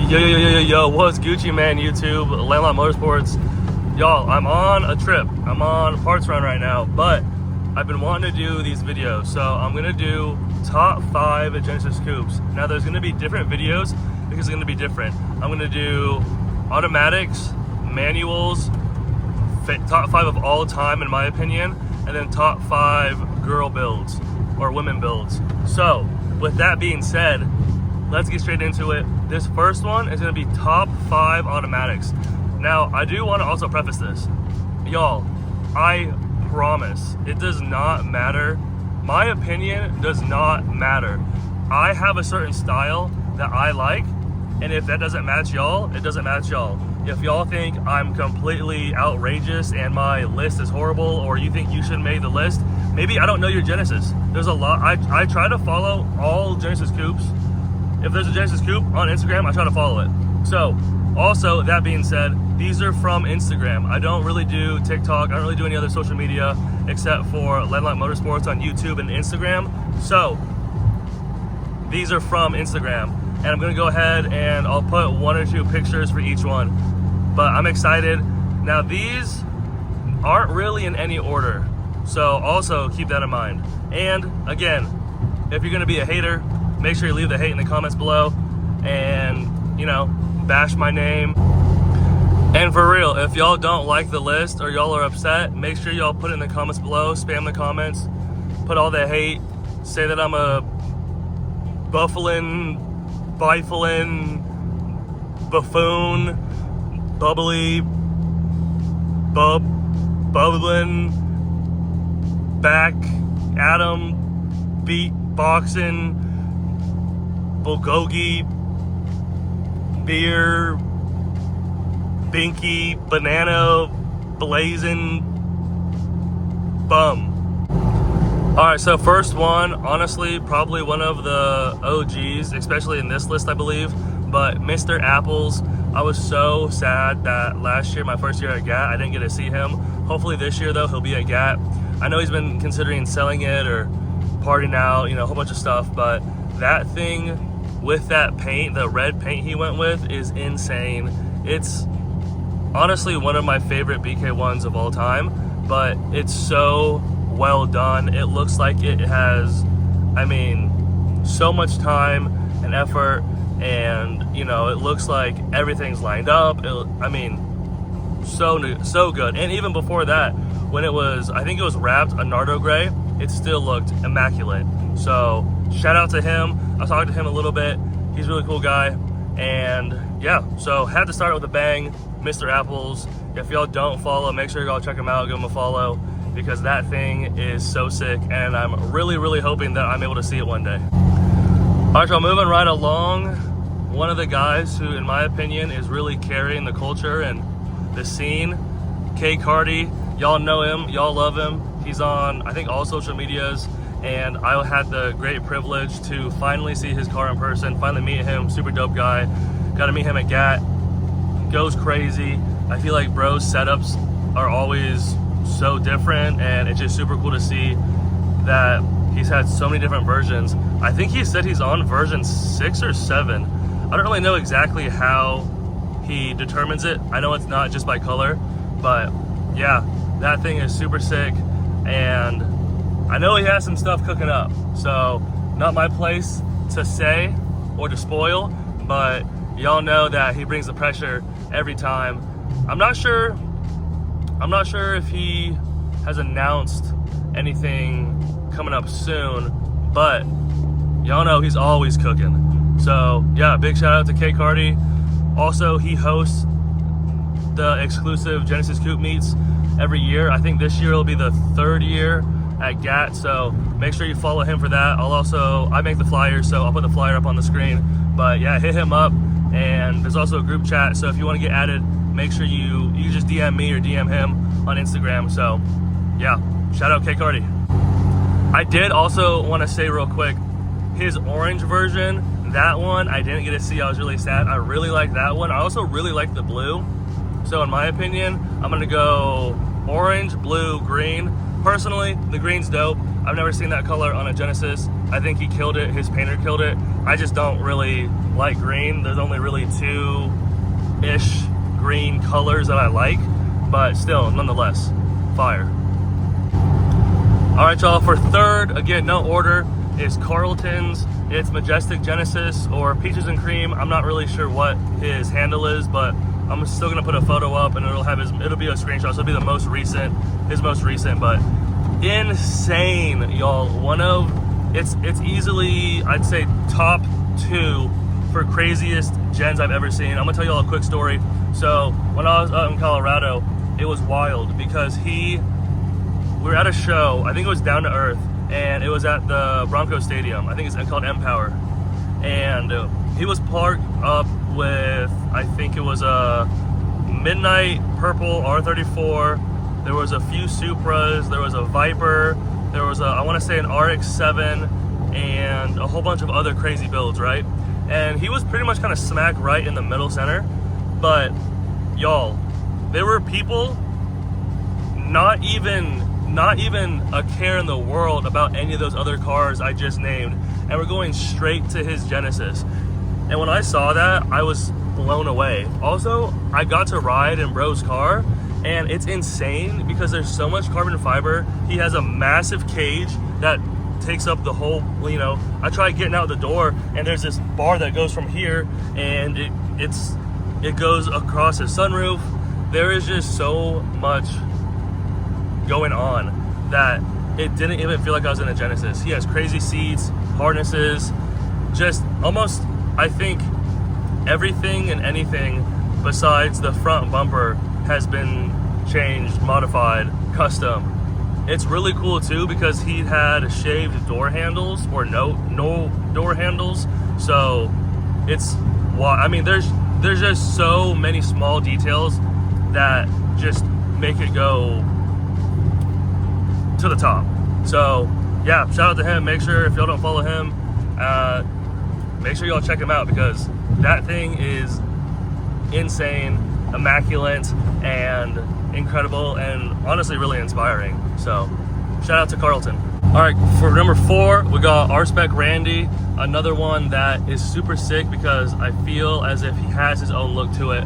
Yo, what's Gucci, man? YouTube, Landlocked Motorsports. Y'all, I'm on a trip. I'm on parts run right now, but I've been wanting to do these videos. So I'm gonna do top 5 Genesis Coupes. Now there's gonna be different videos because it's gonna be different. I'm gonna do automatics, manuals, top 5 of all time in my opinion, and then top 5 girl builds or women builds. So with that being said, let's get straight into it. This first one is gonna be top 5 automatics. Now, I do wanna also preface this. Y'all, I promise, it does not matter. My opinion does not matter. I have a certain style that I like, and if that doesn't match y'all, it doesn't match y'all. If y'all think I'm completely outrageous and my list is horrible, or you think you should make the list, maybe I don't know your Genesis. There's a lot, I try to follow all Genesis Coupes. If there's a Genesis Coupe on Instagram, I try to follow it. So, also, that being said, these are from Instagram. I don't really do TikTok. I don't really do any other social media except for Landlocked Motorsports on YouTube and Instagram. So, these are from Instagram. And I'm gonna go ahead and I'll put 1 or 2 pictures for each one. But I'm excited. Now, these aren't really in any order. So, also keep that in mind. And, again, if you're gonna be a hater, make sure you leave the hate in the comments below and, you know, bash my name. And for real, if y'all don't like the list or y'all are upset, make sure y'all put it in the comments below, spam the comments, put all the hate, say that I'm a biflin, buffoon, bubbly, bubbling, back, Adam, beatboxing, bulgogi, beer, binky, banana, blazing, bum. Alright, so first one, honestly, probably one of the OGs, especially in this list, I believe, but Mr. Apples. I was so sad that last year, my first year at GAT, I didn't get to see him. Hopefully this year, though, he'll be at GAT. I know he's been considering selling it or partying out, you know, a whole bunch of stuff, but that thing with that paint, the red paint he went with, is insane. It's honestly one of my favorite BK1s of all time, but it's so well done. It looks like it has, I mean, so much time and effort, and you know, it looks like everything's lined up. I mean, so good. And even before that, when it was, I think it was wrapped a Nardo gray, it still looked immaculate. So shout out to him. I talked to him a little bit. He's a really cool guy. And yeah, so had to start with a bang, Mr. Apples. If y'all don't follow, make sure y'all check him out, give him a follow, because that thing is so sick, and I'm really hoping that I'm able to see it one day. All right, y'all, moving right along. One of the guys who, in my opinion, is really carrying the culture and the scene, Cardi. Y'all know him, y'all love him. He's on, I think, all social medias. And I had the great privilege to finally see his car in person, finally meet him, super dope guy. Got to meet him at GAT, goes crazy. I feel like bro's setups are always so different, and it's just super cool to see that he's had so many different versions. I think he said he's on version 6 or 7. I don't really know exactly how he determines it. I know it's not just by color, but yeah, that thing is super sick, and I know he has some stuff cooking up, so not my place to say or to spoil, but y'all know that he brings the pressure every time. I'm not sure if he has announced anything coming up soon, but y'all know he's always cooking. So yeah, big shout out to Cardi. Also, he hosts the exclusive Genesis Coupe meets every year. I think this year will be the 3rd year at GAT, so make sure you follow him for that. I make the flyers, so I'll put the flyer up on the screen. But yeah, hit him up, and there's also a group chat, so if you want to get added, make sure you just DM me or DM him on Instagram. So yeah, shout out Cardi. I did also want to say real quick, his orange version, that one I didn't get to see. I was really sad. I really like that one. I also really like the blue. So in my opinion, I'm gonna go orange, blue, green. Personally, the green's dope. I've never seen that color on a Genesis, I think he killed it. His painter killed it. I just don't really like green. There's only really 2-ish green colors that I like, but still, nonetheless, fire. All right, y'all, for third, again, no order, is Carlton's. It's Majestic Genesis or Peaches and Cream. I'm not really sure what his handle is, but I'm still gonna put a photo up and it'll be a screenshot, so it'll be the most recent, his most recent, but insane, y'all. It's easily, I'd say, top 2 for craziest gens I've ever seen. I'm gonna tell y'all a quick story. So when I was out in Colorado, it was wild because we were at a show, I think it was Down to Earth, and it was at the Bronco Stadium. I think it's called Empower. And he was parked up with, I think it was a midnight purple R34. There was a few Supras, there was a Viper, there was I want to say an RX-7, and a whole bunch of other crazy builds, right? And he was pretty much kind of smack right in the middle center. But y'all, there were people not even a care in the world about any of those other cars I just named, and we're going straight to his Genesis. And when I saw that, I was blown away. Also, I got to ride in bro's car, and it's insane because there's so much carbon fiber. He has a massive cage that takes up the whole, I tried getting out the door, and there's this bar that goes from here, and it goes across his sunroof. There is just so much going on that it didn't even feel like I was in a Genesis. He has crazy seats, harnesses, just almost, I think, everything and anything besides the front bumper has been changed, modified, custom. It's really cool too because he had shaved door handles or no door handles. So it's, I mean, there's just so many small details that just make it go to the top. So yeah, shout out to him. Make sure if y'all don't follow him, make sure y'all check him out because that thing is insane, immaculate, and incredible, and honestly really inspiring. So shout out to Carlton. All right, for number 4, we got RSpec Randy, another one that is super sick because I feel as if he has his own look to it.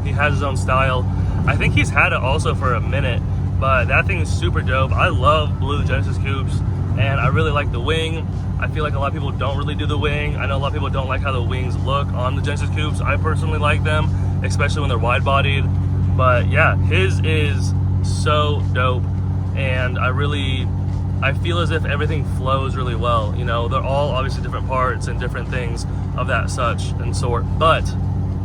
He has his own style. I think he's had it also for a minute, but that thing is super dope. I love blue Genesis coupes, and I really like the wing. I feel like a lot of people don't really do the wing. I know a lot of people don't like how the wings look on the Genesis coupes. I personally like them, especially when they're wide-bodied. But yeah, his is so dope, and I feel as if everything flows really well. They're all obviously different parts and different things of that such and sort, but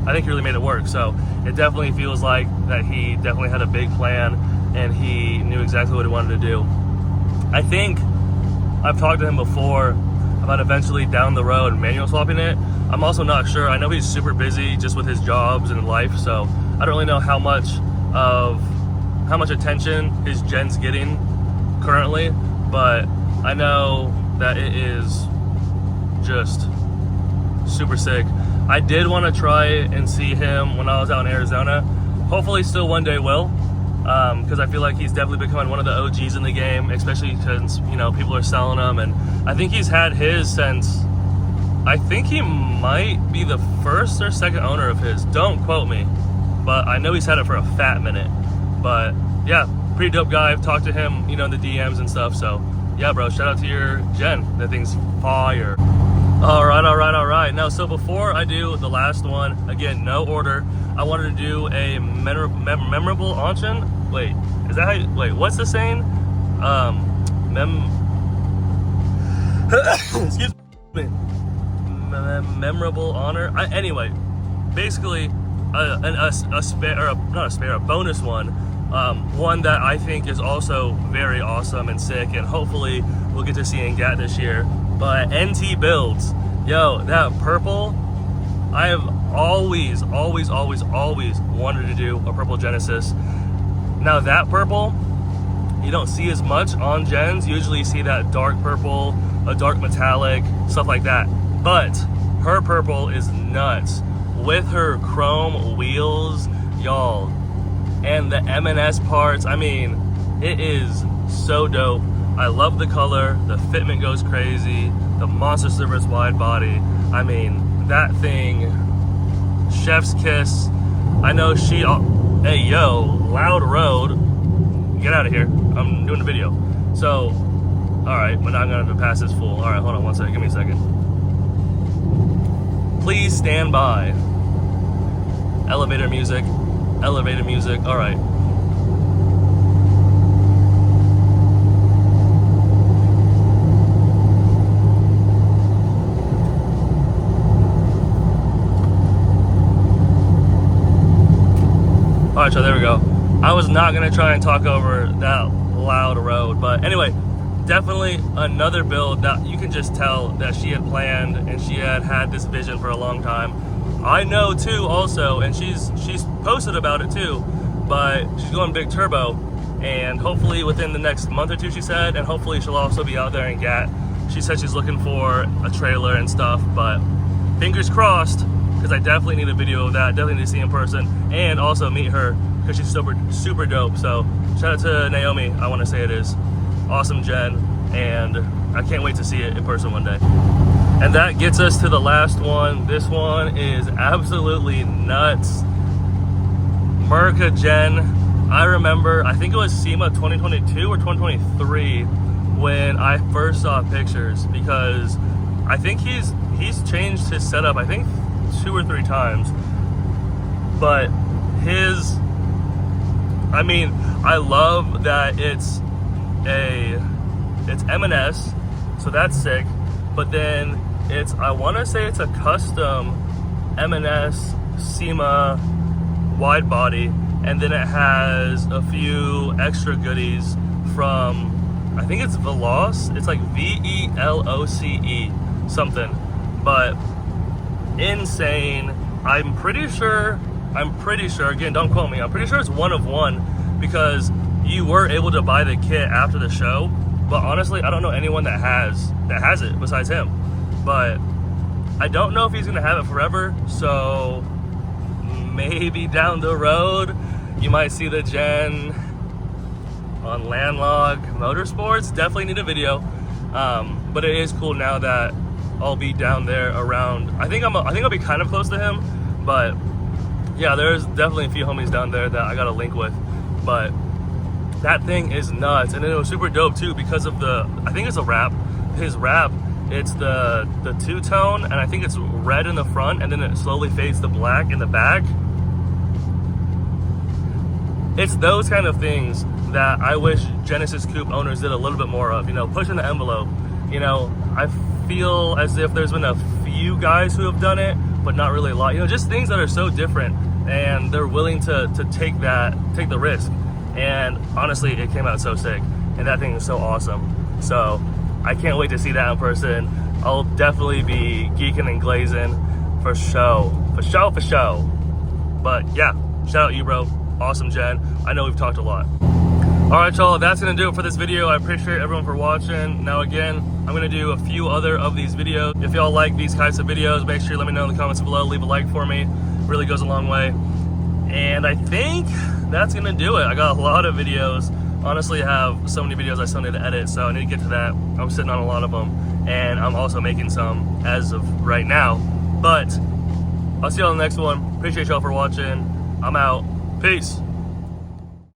I think he really made it work. So it definitely feels like that he definitely had a big plan and he knew exactly what he wanted to do. I think I've talked to him before about eventually down the road manual swapping it. I'm also not sure. I know he's super busy just with his jobs and life, so I don't really know how much attention his Gen's getting currently, but I know that it is just super sick. I did want to try and see him when I was out in Arizona. Hopefully still one day will, because I feel like he's definitely becoming one of the OGs in the game, especially because people are selling them, and I think he's had his since, I think he might be the first or second owner of his. Don't quote me, but I know he's had it for a fat minute. But yeah, pretty dope guy. I've talked to him, in the DMs and stuff. So yeah, bro, shout out to your Gen. That thing's fire. All right. Now, so before I do the last one, again, no order, I wanted to do a memorable auction. Wait, is that how you, wait, what's the saying? Excuse me. Memorable honor. Anyway, basically, a bonus one. One that I think is also very awesome and sick, and hopefully we'll get to see in GAT this year. But NT Builds, yo, that purple, I have always wanted to do a purple Genesis. Now that purple, you don't see as much on Gens. Usually you see that dark purple, a dark metallic, stuff like that. But her purple is nuts with her chrome wheels, y'all, and the M&S parts. I mean, it is so dope. I love the color, the fitment goes crazy, the Monster Service wide body. I mean, that thing, chef's kiss. I know she, hey yo, loud road, get out of here, I'm doing a video. So, all right, but now I'm gonna have to pass this fool. All right, hold on one second, give me a second. Please stand by. Elevator music, all right. All right, so there we go. I was not gonna try and talk over that loud road, but anyway, definitely another build that you can just tell that she had planned and she had this vision for a long time. I know too also, and she's posted about it too, but she's going big turbo, and hopefully within the next month or two, she said, and hopefully she'll also be out there in GAT. She said she's looking for a trailer and stuff, but fingers crossed, because I definitely need a video of that, definitely need to see in person, and also meet her, because she's super dope. So shout out to Naomi, I want to say it is. Awesome Gen, and I can't wait to see it in person one day. And that gets us to the last one. This one is absolutely nuts. Murka Gen. I remember, I think it was SEMA 2022 or 2023 when I first saw pictures, because I think he's changed his setup, I think 2 or 3 times. But his, I mean, I love that it's M&S, so that's sick. But then it's, I want to say it's a custom M&S SEMA wide body, and then it has a few extra goodies from, I think it's Veloce. It's like VELOCE something, but insane. I'm pretty sure, again, don't quote me, I'm pretty sure it's one of one, because you were able to buy the kit after the show, but honestly, I don't know anyone that has it besides him. But I don't know if he's gonna have it forever, so maybe down the road you might see the Gen on Landlocked Motorsports. Definitely need a video, but it is cool now that I'll be down there around. I think I'll be kind of close to him, but yeah, there's definitely a few homies down there that I got a link with. But that thing is nuts, and then it was super dope too because of the, I think it's a wrap. His wrap, it's the two-tone, and I think it's red in the front, and then it slowly fades to black in the back. It's those kind of things that I wish Genesis Coupe owners did a little bit more of, you know, pushing the envelope. You know, I feel as if there's been a few guys who have done it, but not really a lot. You know, just things that are so different, and they're willing to take the risk. And honestly, it came out so sick, and that thing is so awesome. So I can't wait to see that in person. I'll definitely be geeking and glazing for show. But yeah, shout out you, bro. Awesome Gen. I know we've talked a lot. All right, y'all, that's gonna do it for this video. I appreciate everyone for watching. Now again, I'm gonna do a few other of these videos. If y'all like these types of videos, make sure you let me know in the comments below. Leave a like for me. It really goes a long way. And I think that's gonna do it. I got a lot of videos. Honestly, I have so many videos I still need to edit, so I need to get to that. I'm sitting on a lot of them, and I'm also making some as of right now. But I'll see y'all in the next one. Appreciate y'all for watching. I'm out. Peace.